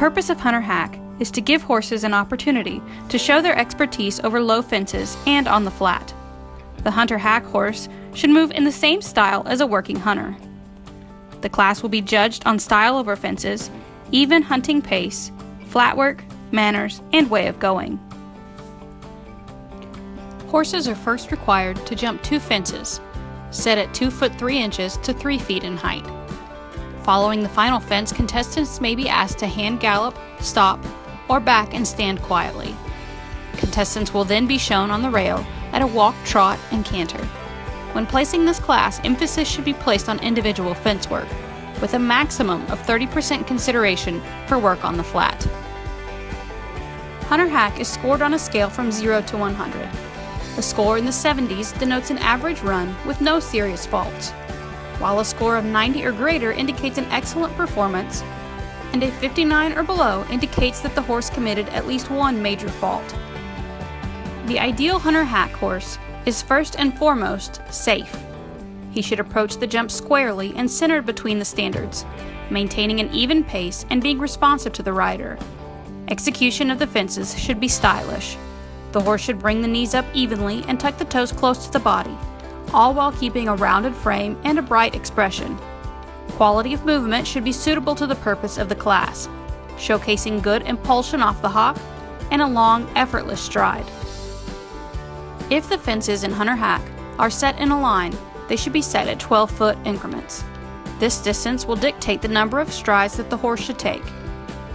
purpose of Hunter Hack is to give horses an opportunity to show their expertise over low fences and on the flat. The Hunter Hack horse should move in the same style as a working hunter. The class will be judged on style over fences, even hunting pace, flat work, manners, and way of going. Horses are first required to jump 2 fences, set at 2 foot 3 inches to 3 feet in height. Following the final fence, contestants may be asked to hand gallop, stop, or back and stand quietly. Contestants will then be shown on the rail at a walk, trot, and canter. When placing this class, emphasis should be placed on individual fence work, with a maximum of 30% consideration for work on the flat. Hunter Hack is scored on a scale from 0 to 100. A score in the 70s denotes an average run with no serious faults, while a score of 90 or greater indicates an excellent performance, and a 59 or below indicates that the horse committed at least one major fault. The ideal Hunter Hack horse is first and foremost safe. He should approach the jump squarely and centered between the standards, maintaining an even pace and being responsive to the rider. Execution of the fences should be stylish. The horse should bring the knees up evenly and tuck the toes close to the body, all while keeping a rounded frame and a bright expression. Quality of movement should be suitable to the purpose of the class, showcasing good impulsion off the hock and a long, effortless stride. If the fences in Hunter Hack are set in a line, they should be set at 12-foot increments. This distance will dictate the number of strides that the horse should take.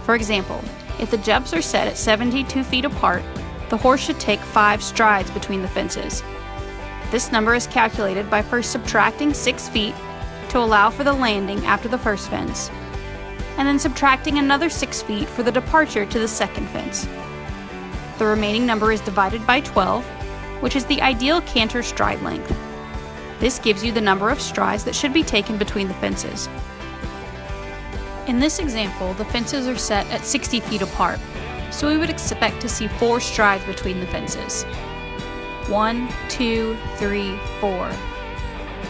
For example, if the jumps are set at 72 feet apart, the horse should take 5 strides between the fences. This number is calculated by first subtracting 6 feet to allow for the landing after the first fence, and then subtracting another 6 feet for the departure to the second fence. The remaining number is divided by 12, which is the ideal canter stride length. This gives you the number of strides that should be taken between the fences. In this example, the fences are set at 60 feet apart, so we would expect to see 4 strides between the fences. 1, 2, 3, 4.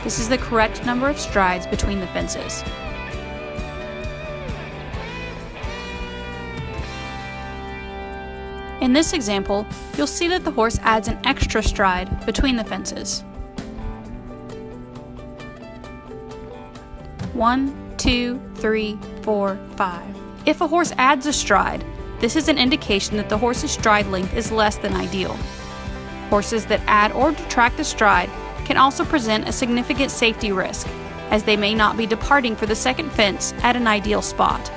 This is the correct number of strides between the fences. In this example, you'll see that the horse adds an extra stride between the fences. 1, 2, 3, 4, 5. If a horse adds a stride, this is an indication that the horse's stride length is less than ideal. Horses that add or detract a stride can also present a significant safety risk, as they may not be departing for the second fence at an ideal spot.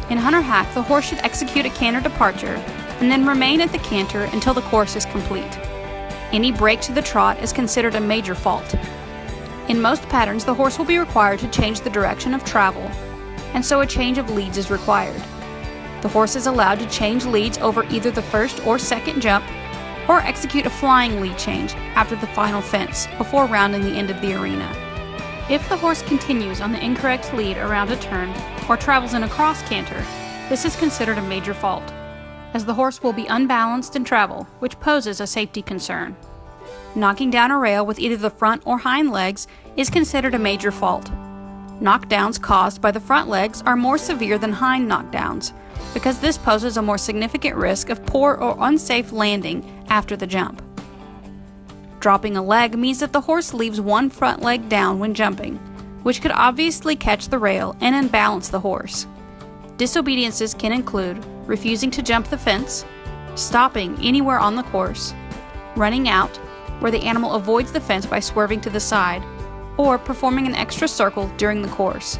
In Hunter Hack, the horse should execute a canter departure and then remain at the canter until the course is complete. Any break to the trot is considered a major fault. In most patterns, the horse will be required to change the direction of travel, and so a change of leads is required. The horse is allowed to change leads over either the first or second jump, or execute a flying lead change after the final fence before rounding the end of the arena. If the horse continues on the incorrect lead around a turn or travels in a cross canter, this is considered a major fault, as the horse will be unbalanced in travel, which poses a safety concern. Knocking down a rail with either the front or hind legs is considered a major fault. Knockdowns caused by the front legs are more severe than hind knockdowns, because this poses a more significant risk of poor or unsafe landing after the jump. Dropping a leg means that the horse leaves one front leg down when jumping, which could obviously catch the rail and unbalance the horse. Disobediences can include refusing to jump the fence, stopping anywhere on the course, running out, where the animal avoids the fence by swerving to the side, or performing an extra circle during the course.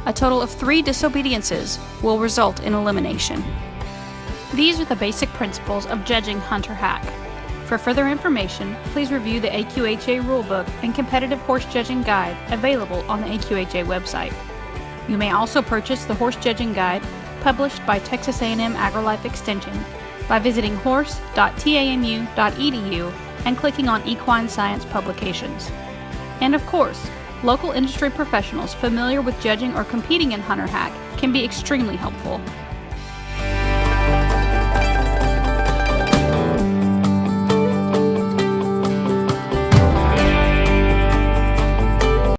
A total of 3 disobediences will result in elimination. These are the basic principles of judging Hunter Hack. For further information, please review the AQHA Rulebook and Competitive Horse Judging Guide available on the AQHA website. You may also purchase the Horse Judging Guide published by Texas A&M AgriLife Extension by visiting horse.tanu.edu and clicking on Equine Science Publications. And of course, local industry professionals familiar with judging or competing in Hunter Hack can be extremely helpful.